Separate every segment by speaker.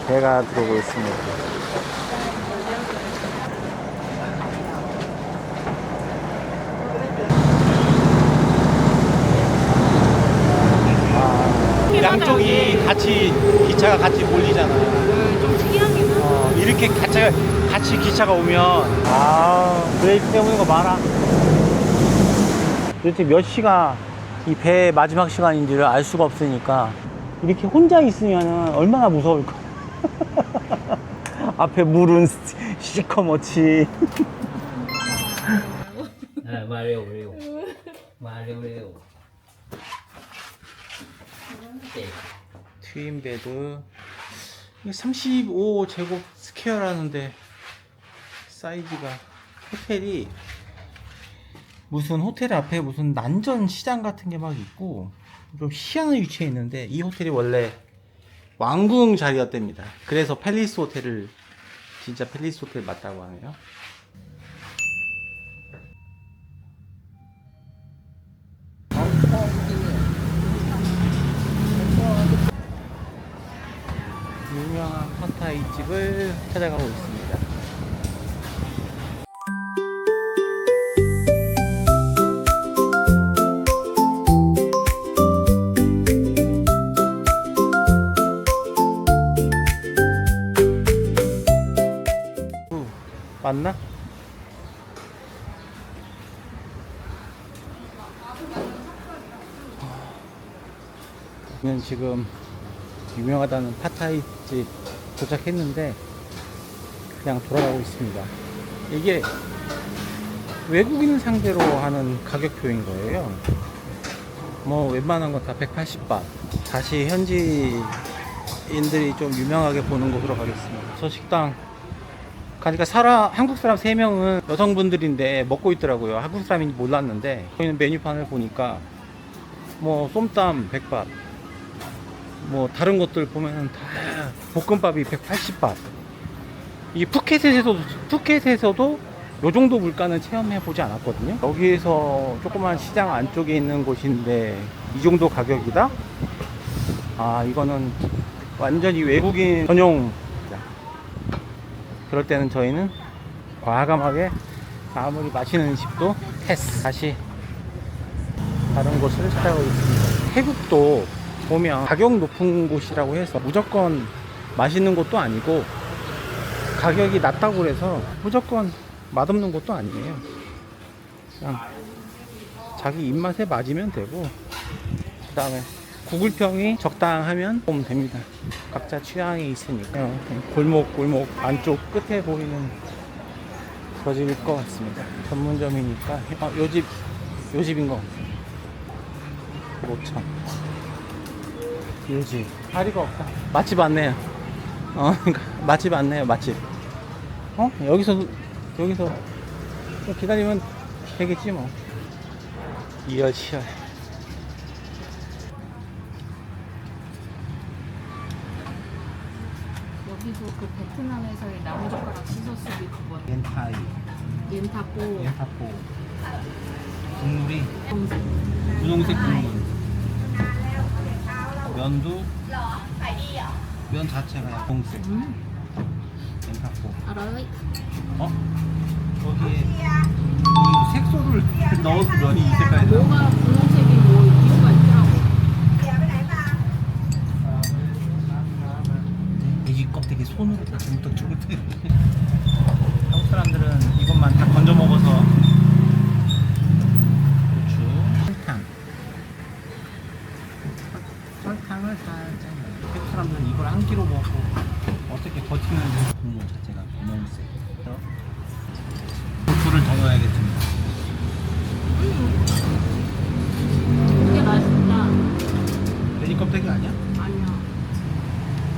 Speaker 1: 배가 들어오고 있습니다. 양쪽이 같이 기차가 같이 몰리잖아.
Speaker 2: 좀 특이하긴 하다.
Speaker 1: 이렇게 같이 기차가 오면 브레이크 때문인 거 많아. 도대체 몇 시간 이 배의 마지막 시간인지를 알 수가 없으니까 이렇게 혼자 있으면 얼마나 무서울까. 앞에 물은 시커멓지.
Speaker 3: 말해요. 말해요.
Speaker 1: 트윈베드 35제곱 스퀘어라는데 사이즈가 호텔이 무슨 호텔 앞에 무슨 난전 시장 같은 게 막 있고 좀 희한한 위치에 있는데 이 호텔이 원래 왕궁 자리였답니다. 그래서 팰리스 호텔을 진짜 팰리스 호텔 맞다고 하네요. 유명한 팟타이 집을 찾아가고 있습니다. 맞나? 저는 지금 유명하다는 팟타이 집 도착했는데 그냥 돌아가고 있습니다. 이게 외국인 상대로 하는 가격표인 거예요. 뭐 웬만한 건 다 180바. 다시 현지인들이 좀 유명하게 보는 곳으로 가겠습니다. 저 식당 가니까 한국 사람 3명은 여성분들인데 먹고 있더라고요. 한국 사람인지 몰랐는데 저희는 메뉴판을 보니까 뭐 쏨땀 100바, 뭐 다른 것들 보면은 다 볶음밥이 180바. 이게 푸켓에서도 요 정도 물가는 체험해 보지 않았거든요. 여기에서 조그만 시장 안쪽에 있는 곳인데 이 정도 가격이다? 이거는 완전히 외국인 전용. 그럴 때는 저희는 과감하게 아무리 맛있는 음식도 패스. 다시 다른 곳을 찾아가고 있습니다. 태국도 보면 가격 높은 곳이라고 해서 무조건 맛있는 곳도 아니고 가격이 낮다고 해서 무조건 맛없는 곳도 아니에요. 그냥 자기 입맛에 맞으면 되고 그 다음에 구글평이 적당하면 보면 됩니다. 각자 취향이 있으니까. 골목 안쪽 끝에 보이는 저 집일 것 같습니다. 전문점이니까 요 집인 거 5천. 요집 자리가 없다. 맛집 안내요. 그러니까 맛집 안내요. 맛집. 여기서 좀 기다리면 되겠지 뭐. 이열치열.
Speaker 2: 여기도 그 베트남에서의 나무젓가락 씻어쓰기 그거. 옌타뽀.
Speaker 1: 국물이 분홍색 국물. 면 자체가 분홍색. 옌타뽀.
Speaker 2: 알아요?
Speaker 1: 거기에 이 색소를 넣어서 면이 이 색깔이 나.
Speaker 2: 뭐가 분홍색이 뭐 이유가 있더라고.
Speaker 1: 돼지 껍데기 손으로 다 주물떡주물떡. 한국 사람들은 이것만 다 건져 먹어서. 고추, 설탕을 살짝. 한국 사람들은 이걸 한 끼로 먹고 어떻게 버티는지. 국물 자체가 분홍색. 고추를 더 넣어야겠습니다.
Speaker 2: 이게 맛있다.
Speaker 1: 돼지 껍데기 아니야?
Speaker 2: 아니야.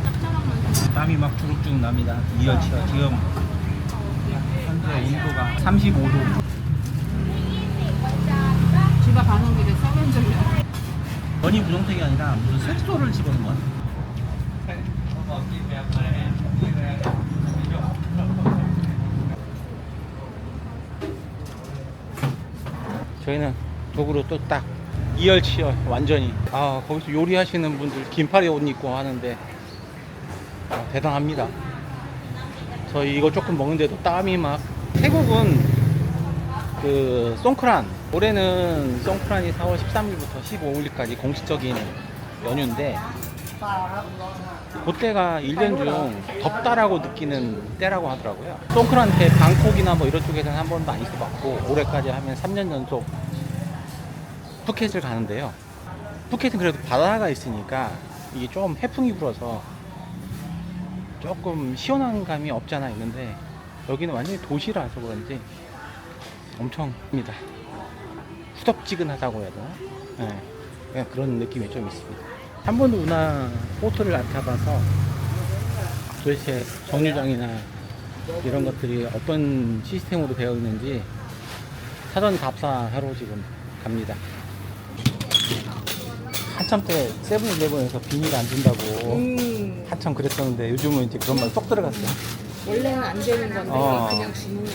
Speaker 2: 짭짤하면서.
Speaker 1: 땀이 막 주룩주룩 납니다. 이열치열. 지금 현재 온도가 35도.
Speaker 2: 집에 가는 길에 썰면적이야.
Speaker 1: 전이 분홍색이 아니라 무슨 색소를 집어넣은 거야? 저희는 도구로 또 딱 이열치열 완전히. 거기서 요리하시는 분들 긴팔에 옷 입고 하는데 대단합니다. 저희 이거 조금 먹는데도 땀이 막. 태국은 그 송크란, 올해는 송크란이 4월 13일부터 15일까지 공식적인 연휴인데 그때가 1년 중 덥다라고 느끼는 때라고 하더라고요. 송크란 때 방콕이나 뭐 이런 쪽에서는 한 번도 안 있어봤고 올해까지 하면 3년 연속 푸켓을 가는데요. 푸켓은 그래도 바다가 있으니까 이게 좀 해풍이 불어서 조금 시원한 감이 없지 않아 있는데 여기는 완전히 도시라서 그런지 엄청입니다. 후덥지근하다고 해야 되나? 네, 그냥 그런 느낌이 좀 있습니다. 한 번도 운하 보트를 안 타봐서 도대체 정류장이나 이런 것들이 어떤 시스템으로 되어 있는지 사전 답사하러 지금 갑니다. 한참 때 세븐일레븐에서 비닐 안 준다고 한참 그랬었는데 요즘은 이제 그런 말 쏙 들어갔어요.
Speaker 2: 원래는 안 되는 건데 그냥 주는 거야.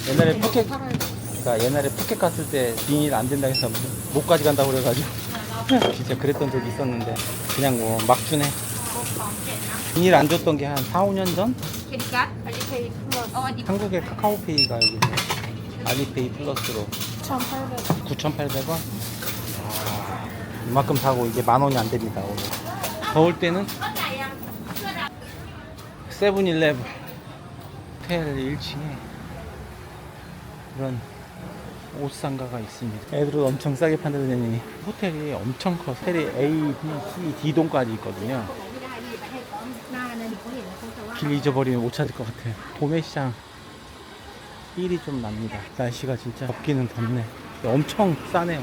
Speaker 1: 옛날에 푸켓, 그러니까 옛날에 푸켓 갔을 때 비닐 안 된다 해서 못 가져간다고 그래가지고 진짜 그랬던 적이 있었는데 그냥 뭐 막 주네. 비닐 안 줬던 게 한 4, 5년 전? 한국의 카카오페이가 여기 알리페이 플러스로 9,800원? 이만큼 사고 이게 10,000원이 안 됩니다. 오늘. 더울 때는 세븐일레븐 호텔 1층에 이런 옷상가가 있습니다. 애들은 엄청 싸게 판다더니 호텔이 엄청 커. 호텔이 A, B, C, D동까지 있거든요. 길 잊어버리면 못 찾을 것 같아요. 도매시장 1이 좀 납니다. 날씨가 진짜 덥기는 덥네. 엄청 싸네요.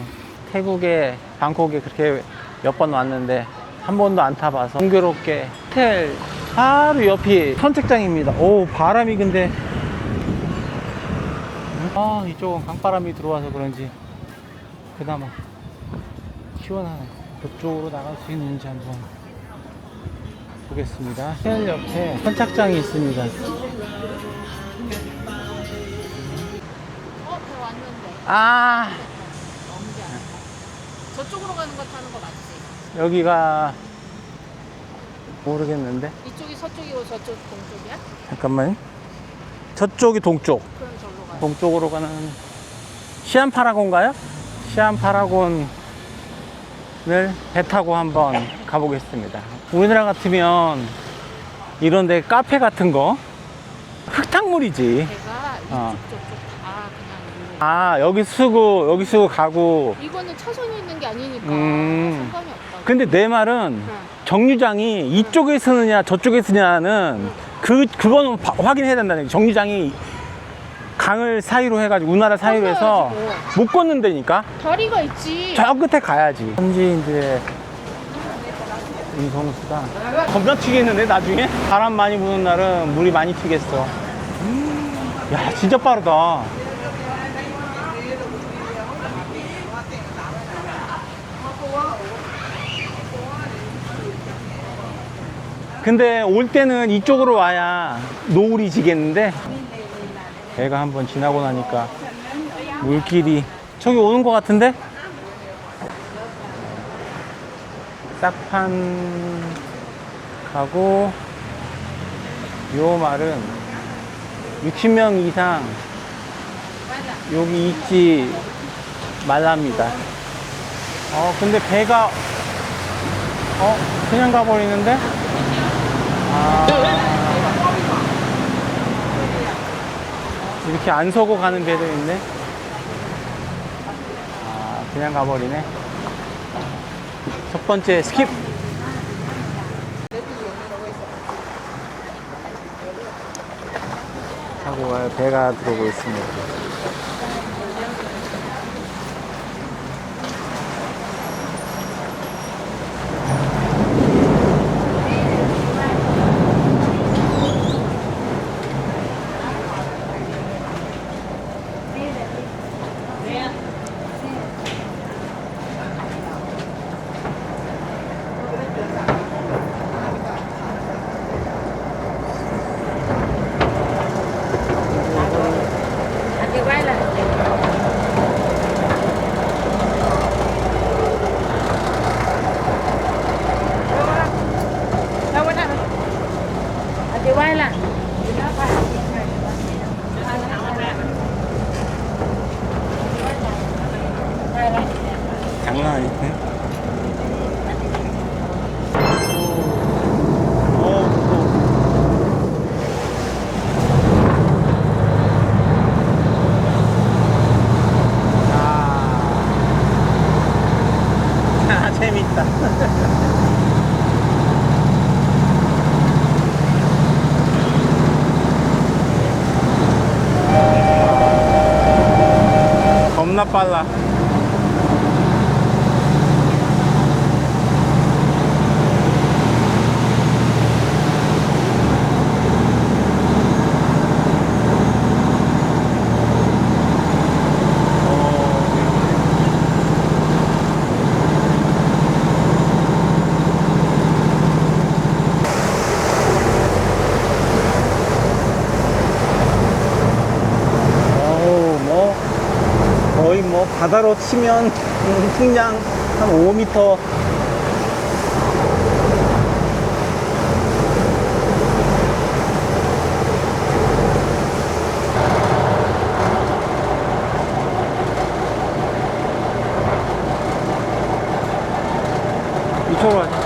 Speaker 1: 태국에 방콕에 그렇게 몇 번 왔는데 한 번도 안 타봐서 공교롭게 호텔 바로 옆이 선착장입니다. 오, 바람이 근데 이쪽은 강바람이 들어와서 그런지 그나마 시원하네. 그쪽으로 나갈 수 있는지 한번 보겠습니다. 호텔 옆에 선착장이 있습니다.
Speaker 2: 배 왔는데. 저쪽으로 가는 거 타는 거 맞지?
Speaker 1: 여기가 모르겠는데
Speaker 2: 이쪽이 서쪽이고 저쪽 동쪽이야?
Speaker 1: 잠깐만. 저쪽이 동쪽.
Speaker 2: 그럼 절로 가.
Speaker 1: 동쪽으로 가는 시안파라곤가요? 시안파라곤을 배 타고 한번 가보겠습니다. 우리나라 같으면 이런데 카페 같은 거 흙탕물이지.
Speaker 2: 배가 이쪽 저쪽 다 그냥
Speaker 1: 여기 쓰고 가고.
Speaker 2: 이거는 차선이 있는 게 아니니까 상관이 없다.
Speaker 1: 근데 내 말은 정류장이 이쪽에 쓰느냐 저쪽에 쓰느냐는 그거는 확인해야 된다는 얘기. 정류장이 강을 사이로 해가지고 우나라 사이로 해서 못 걷는다니까.
Speaker 2: 다리가 있지.
Speaker 1: 저 끝에 가야지. 현지인들의 운송수다. 겁나 튀겠는데 나중에? 바람 많이 부는 날은 물이 많이 튀겠어. 야, 진짜 빠르다. 근데 올 때는 이쪽으로 와야 노을이 지겠는데 배가 한번 지나고 나니까 물길이 저기 오는 것 같은데? 싹판 가고 요 말은 60명 이상 여기 있지 말랍니다. 근데 배가 그냥 가버리는데? 이렇게 안 서고 가는 배도 있네. 그냥 가버리네. 첫 번째 스킵. 하고 가요. 배가 들어오고 있습니다.
Speaker 2: Chị quay là
Speaker 1: 장난 아닌데? 아, 재밌다. 겁나 빨라. 거의 뭐 바다로 치면 풍량 한 5m. 이쪽으로 가자.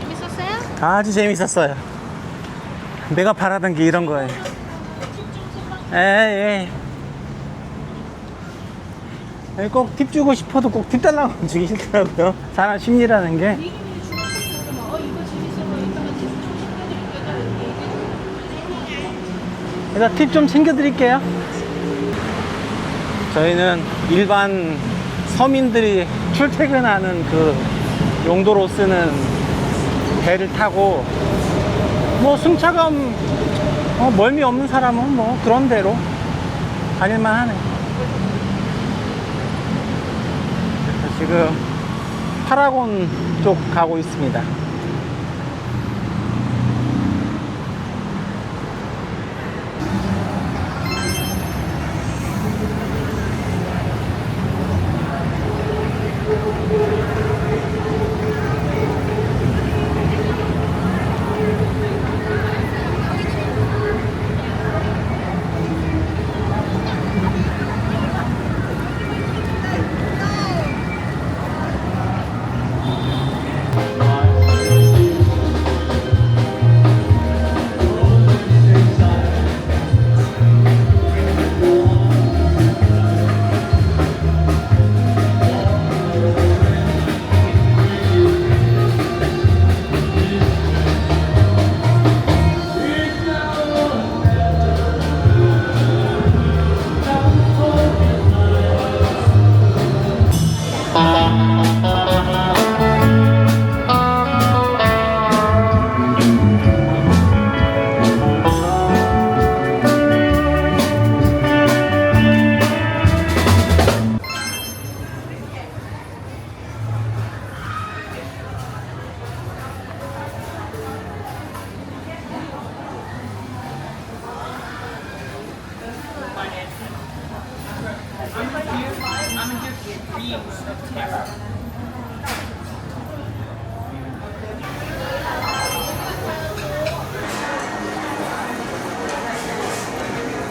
Speaker 2: 재밌었어요?
Speaker 1: 아주 재밌었어요. 내가 바라던 게 이런 거예요. 예. 꼭 팁 주고 싶어도 꼭 팁 달라고 주기 싫더라고요. 사람 심리라는 게. 그래서 팁 좀 챙겨드릴게요. 저희는 일반 서민들이 출퇴근하는 그 용도로 쓰는 배를 타고 뭐 승차감 멀미 없는 사람은 뭐 그런 대로 다닐만 하네. 그래서 지금 파라곤 쪽 가고 있습니다.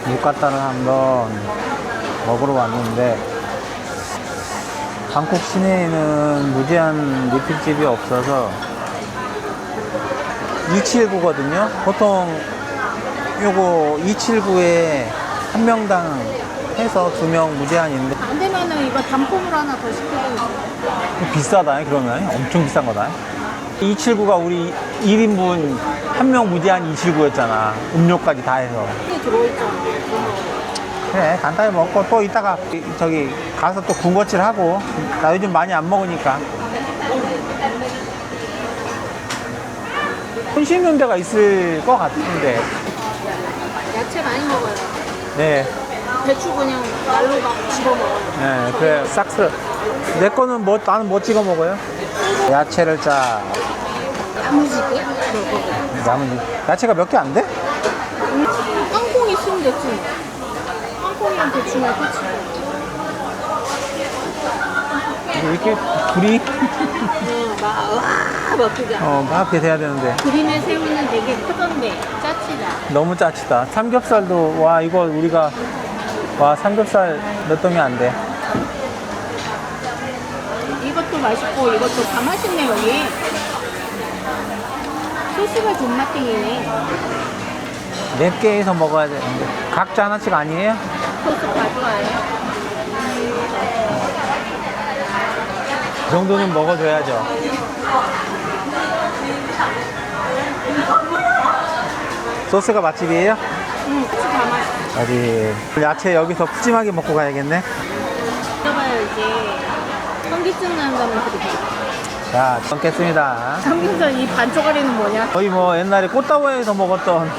Speaker 1: 물가따를 한번 먹으러 왔는데 방콕 시내에는 무제한 리필집이 없어서 279거든요. 보통 요거 279에 한 명당 해서 2명 무제한인데
Speaker 2: 안 되면은 이거 단품으로 하나 더 시켜도
Speaker 1: 비싸다. 그러면 엄청 비싼 거다. 279가 우리 1인분 한 명 무제한 279였잖아. 음료까지 다 해서.
Speaker 2: 들어있잖아.
Speaker 1: 그래, 간단히 먹고 또 이따가 저기 가서 또 군것질 하고. 나 요즘 많이 안 먹으니까. 손 씻는 데가 있을 것 같은데.
Speaker 2: 야채 많이 먹어요.
Speaker 1: 네.
Speaker 2: 배추 그냥 날로 막 집어먹어요.
Speaker 1: 네, 그래 싹스. 내 거는 뭐 나는 뭐 찍어 먹어요? 야채를 짜.
Speaker 2: 야무지게?
Speaker 1: 남은 야채가 몇 개 안 돼?
Speaker 2: 땅콩 있으면 됐지. 땅콩이랑 배추면 끝이.
Speaker 1: 이렇게 불이
Speaker 2: 막 그게.
Speaker 1: 막 이렇게 돼야 되는데
Speaker 2: 그림의 새우는 되게 크던데 짜치다.
Speaker 1: 너무 짜치다. 삼겹살도 와 이거 우리가 와 삼겹살 몇 동이 안 돼.
Speaker 2: 이것도 맛있고 이것도 다 맛있네 여기. 소스가 존맛탱이네.
Speaker 1: 맵게 해서 먹어야 되는데 각자 하나씩 아니에요?
Speaker 2: 소스 가져와요.
Speaker 1: 이 정도는 먹어줘야죠. 소스가 맛집이에요?
Speaker 2: 응, 소스 다 맛있어.
Speaker 1: 어디 야채 여기서 푸짐하게 먹고 가야겠네.
Speaker 2: 들어봐요 이제. 현기증 난다면 그렇게.
Speaker 1: 자, 먹겠습니다.
Speaker 2: 삼겹살 이 반쪽짜리는 뭐냐?
Speaker 1: 거의 뭐 옛날에 꽃다발에서 먹었던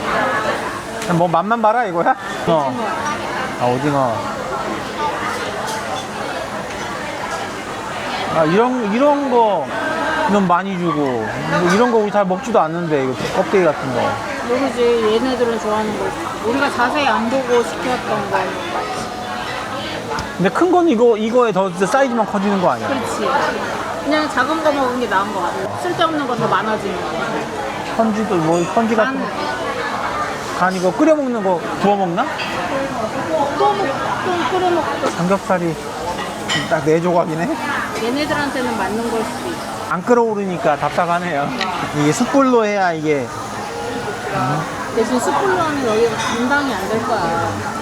Speaker 1: 뭐 맛만 봐라 이거야? 아 오징어. 아 이런 거는 많이 주고 뭐 이런 거 우리 잘 먹지도 않는데 이거 껍데기 같은 거.
Speaker 2: 모르지. 얘네들은 좋아하는 거. 우리가 자세히 안 보고 시켰던 거.
Speaker 1: 근데 큰 건 이거에 더 사이즈만 커지는 거 아니야?
Speaker 2: 그렇지. 그냥 작은 거 먹은 게 나은 거 같아. 쓸데없는 거 더 많아지는 거.
Speaker 1: 선지도 뭐 선지 같은 거. 간 이거 끓여 먹는 거 구워 먹나?
Speaker 2: 좀 끓여 먹고.
Speaker 1: 삼겹살이 딱 4조각이네.
Speaker 2: 얘네들한테는 맞는 걸 수도 있어.
Speaker 1: 안 끓어오르니까 답답하네요. 이게 숯불로 해야 이게
Speaker 2: 대신 숯불로 하면 여기가 감당이 안 될 거야.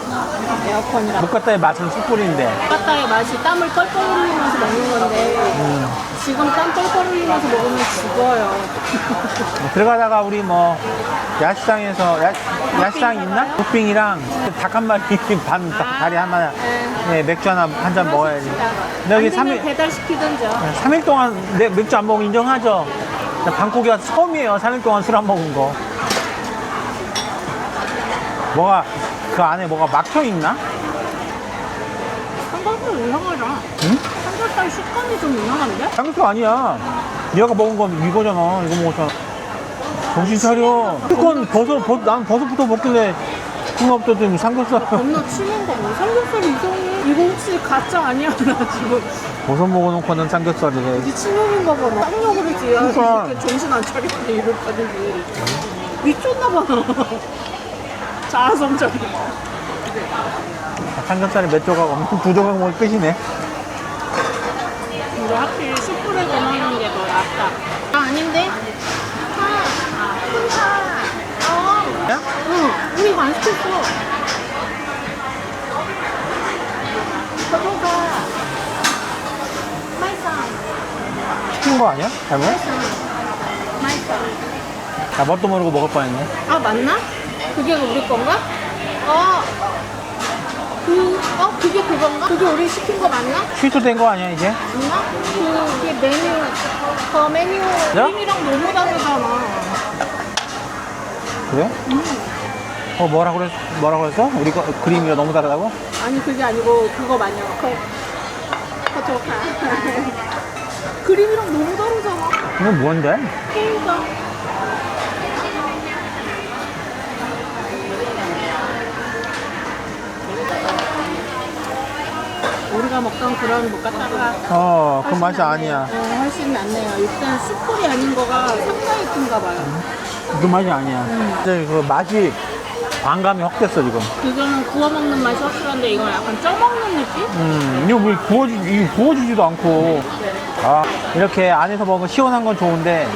Speaker 2: 에어컨이랑.
Speaker 1: 목가타의 맛은 숯불인데
Speaker 2: 바다의 맛이 땀을 뻘뻘 흘리면서 먹는 건데 지금 땀 뻘뻘 흘리면서 먹으면 죽어요.
Speaker 1: 들어가다가 우리 뭐 야시장에서 야시장 있나? 국빙이랑 닭 한 마리 반 다리 하나 네, 맥주 하나 한 잔 먹어야지. 근데 여기
Speaker 2: 안 되면
Speaker 1: 3일
Speaker 2: 배달시키든지.
Speaker 1: 3일 동안 맥주 안 먹으면 인정하죠. 방콕이가 처음이에요. 3일 동안 술 안 먹은 거. 뭐가 그 안에 뭐가 막혀 있나?
Speaker 2: 삼겹살 이상하잖아.
Speaker 1: 응?
Speaker 2: 삼겹살 식감이 좀 이상한데?
Speaker 1: 삼겹살 아니야. 얘가 먹은 건 이거잖아. 이거 먹었잖아. 정신 차려. 그건 난 버섯부터 먹길래 궁합도더니 삼겹살.
Speaker 2: 겁나 치는 거 뭐. 삼겹살 이상해. 이거 혹시 가짜 아니야? 나 지금.
Speaker 1: 버섯 먹어놓고는 삼겹살이래.
Speaker 2: 이제 치명인가 봐. 나 쌍욕을 했지. 야,
Speaker 1: 그러니까.
Speaker 2: 이 새끼 정신 안 차리네. 이럴 거든지. 미쳤나 봐. 자아성찰이.
Speaker 1: 삼겹살이 몇 조각 없는 2조각 먹을 끝이네.
Speaker 2: 근데 확실히 숯불에 구워놓는 게 더 낫다. 아, 아닌데?
Speaker 1: 야?
Speaker 2: 응, 우리 이거 안 시켰어. 저거가 맛있어.
Speaker 1: 시킨 거 아니야? 잘못?
Speaker 2: 맛있어.
Speaker 1: 나 뭣도 모르고 먹을 뻔했네.
Speaker 2: 아, 맞나? 그게 우리 건가? 그게 그건가? 그게 우리 시킨 거 맞나?
Speaker 1: 취소된 거 아니야 이제?
Speaker 2: 맞나? 그게 메뉴랑 너무 다르잖아.
Speaker 1: 그래? 뭐라 그랬어? 우리 거 그림이가 너무 다르다고?
Speaker 2: 아니, 그게 아니고 그거 마냥 저가 그림이랑 너무 다르잖아.
Speaker 1: 이건 뭔데?
Speaker 2: 그러니까. 우리가 먹던 그런 못 갖다가
Speaker 1: 그 맛이 아니야.
Speaker 2: 훨씬 낫네요. 일단 숯불이 아닌 거가 상당히 큰가 봐요.
Speaker 1: 그 맛이 아니야. 이제 그 맛이 반감이 확 됐어 지금.
Speaker 2: 그거는 구워 먹는 맛이 확실한데 이건 약간 쪄먹는 느낌?
Speaker 1: 이거 왜 구워주지도 않고. 아, 이렇게 안에서 먹으면 시원한 건 좋은데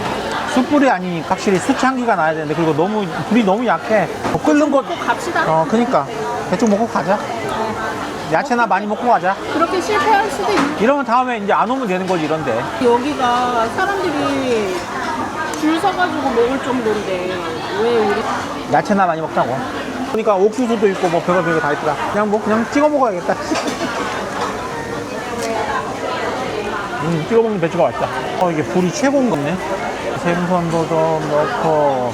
Speaker 1: 숯불이 아니니까 확실히 숯향기가 나야 되는데 그리고 불이 너무 약해. 끓는 거.
Speaker 2: 꼭 갑시다.
Speaker 1: 그니까 대충 먹고 가자. 야채나 많이 먹고 가자.
Speaker 2: 그렇게 실패할 수도 있는.
Speaker 1: 이러면 다음에 이제 안 오면 되는 거지 이런데.
Speaker 2: 여기가 사람들이 줄 서가지고 먹을 정도인데 왜 우리
Speaker 1: 야채나 많이 먹자고. 그러니까 옥수수도 있고 뭐 별거 다 있더라. 그냥 찍어 먹어야겠다. 찍어 먹는 배추가 맛있다. 이게 불이 최고인 거네. 생선도 좀 넣고.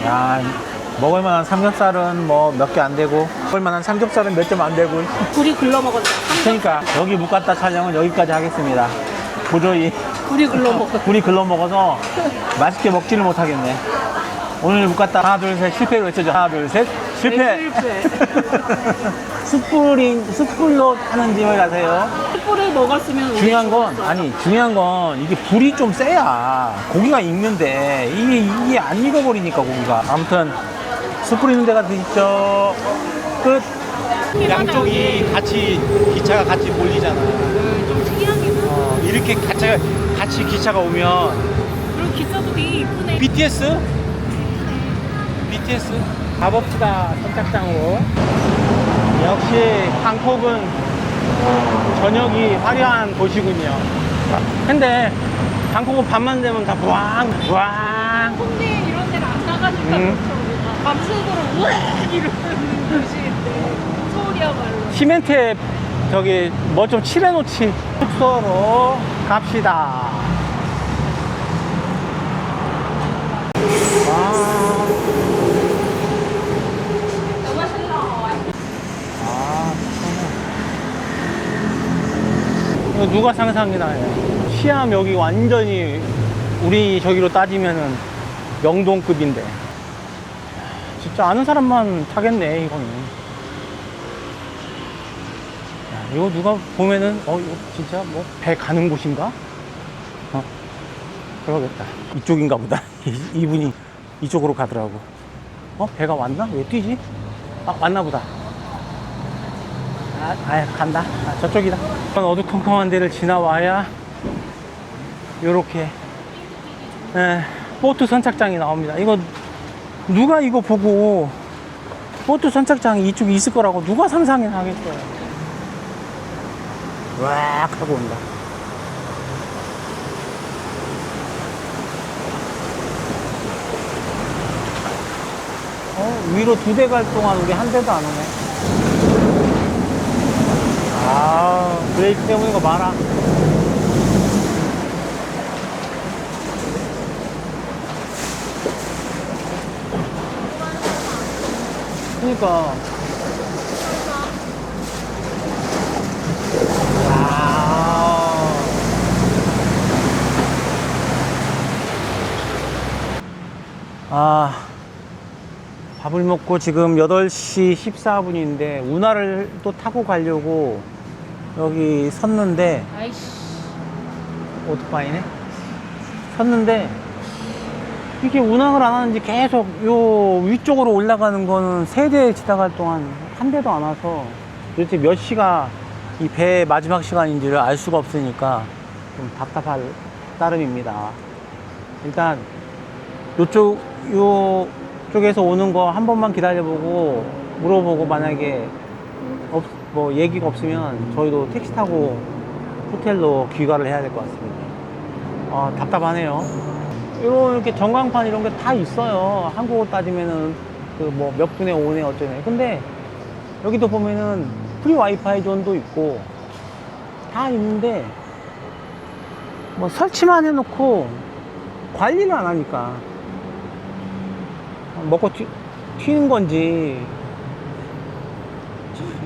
Speaker 1: 야, 먹을 만한 삼겹살은 뭐 몇 개 안 되고 먹을 만한 삼겹살은 몇 점 안 되고.
Speaker 2: 불이 글러 먹었다.
Speaker 1: 그러니까 여기 못 갔다 촬영은 여기까지 하겠습니다. 도저히
Speaker 2: 불이 글러 먹었다.
Speaker 1: 불이 글러 먹어서 맛있게 먹지를 못하겠네. 오늘 못 갔다 하나 둘 셋 실패로 외쳐줘. 하나 둘 셋 실패.
Speaker 2: 네, 실패.
Speaker 1: 숯불로 하는 집을 가세요.
Speaker 2: 숯불을 먹었으면 우리
Speaker 1: 중요한 건
Speaker 2: 죽었어.
Speaker 1: 아니 중요한 건 이게 불이 좀 세야 고기가 익는데 이게 안 익어버리니까 고기가. 아무튼 숯불 있는 데가 있죠. 끝. 양쪽이 같이 기차가 같이 몰리잖아.
Speaker 2: 좀 특이하긴 하다.
Speaker 1: 이렇게 같이 기차가 오면
Speaker 2: 그리고 기차도 되게 이쁘네.
Speaker 1: BTS? BTS? 가봅시다 선착장으로. 역시 방콕은 저녁이 화려한 도시군요. 근데 방콕은 밤만 되면 다 부앙
Speaker 2: 홍대 이런 데를 안 가가니까 그렇죠. 우리가 밤새도록 우악 이러는 도시인데 서울이야말로.
Speaker 1: 시멘트에 저기 뭐 좀 칠해놓지. 숙소로 갑시다. 이거 누가 상상이나 해. 시암 여기 완전히 우리 저기로 따지면은 명동급인데. 진짜 아는 사람만 타겠네, 이거는. 야, 이거 누가 보면은, 이거 진짜 뭐, 배 가는 곳인가? 그러겠다. 이쪽인가 보다. 이분이 이쪽으로 가더라고. 배가 왔나? 왜 뛰지? 왔나 보다. 간다. 저쪽이다. 어두컴컴한 데를 지나와야 요렇게 보트 선착장이 나옵니다. 이거 누가 이거 보고 보트 선착장이 이쪽에 있을 거라고 누가 상상을 하겠어요. 왁 하고 온다. 위로 2대 갈 동안 우리 한 대도 안 오네. 브레이크 때문인 거 봐라. 그러니까. 밥을 먹고 지금 8시 14분인데 운하를 또 타고 가려고 여기 섰는데
Speaker 2: 아이씨.
Speaker 1: 오토바이네? 섰는데 이게 운항을 안 하는지 계속 요 위쪽으로 올라가는 거는 3대 지나갈 동안 한 대도 안 와서 도대체 몇 시가 이 배의 마지막 시간인지를 알 수가 없으니까 좀 답답할 따름입니다. 일단 요쪽에서 오는 거 한 번만 기다려보고 물어보고 만약에 뭐 얘기가 없으면 저희도 택시 타고 호텔로 귀가를 해야 될 것 같습니다. 답답하네요. 이렇게 전광판 이런 게 다 있어요. 한국으로 따지면은 그 뭐 몇 분에 오네 어쩌네. 근데 여기도 보면은 프리 와이파이 존도 있고 다 있는데 뭐 설치만 해놓고 관리를 안 하니까 먹고 튀는 건지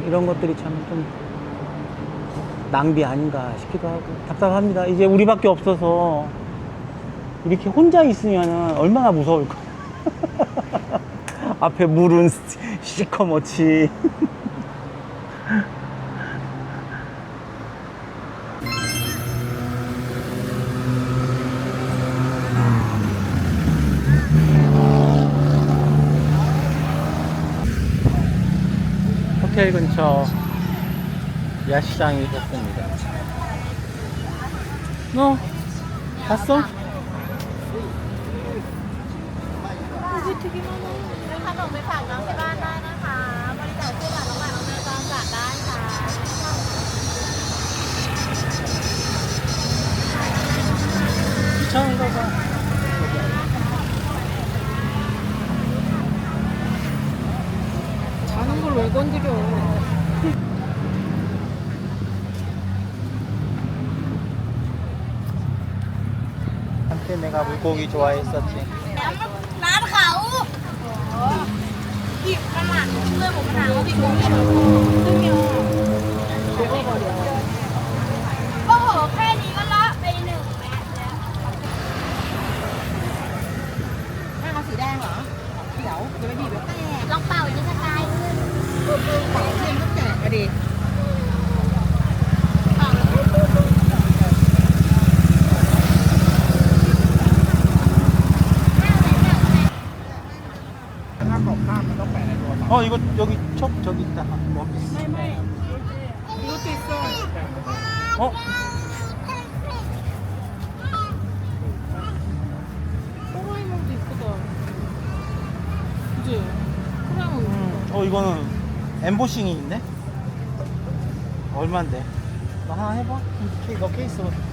Speaker 1: 이런 것들이 참 좀 낭비 아닌가 싶기도 하고 답답합니다. 이제 우리밖에 없어서 이렇게 혼자 있으면 얼마나 무서울까. 앞에 물은 시커멓지. 호텔 근처 야시장이 있었습니다. 너 봤어?
Speaker 2: 여기 되게 많아.
Speaker 4: ขนมไปฝากน้องที่บ้านได้นะคะ บริจาคช่วยเหลือน้องหมาน้องแมวจรจัดได้ค่ะ
Speaker 1: 귀찮은가 봐.
Speaker 2: 자는 걸 왜 건드려?
Speaker 1: 한때 내가 물고기 좋아했었지.
Speaker 4: ร้านเขา หยิบกระหล่ำเพื่อนผมมาถามว่าพี่กุ้งเหรอโอ้โหแค่นี้ก็เลาะไป1 เมตรแล้วไม่เอาสีแดงเหรอเดี๋ยวจะไปบีบแล้วแตกลองเป่าอีกนิดจะตายเป่าเพื่อนก็แตกอะดิเป่า
Speaker 1: 이거 여기 촉 저기 있다. 뭐.
Speaker 2: ไม่รู้ติดโซ่
Speaker 1: 어?
Speaker 2: 또라이몽도 이쁘다 그치? 또라이몽
Speaker 1: 이거는 엠보싱이 있네. 얼마인데? 너 하나 해봐. 너 케이스.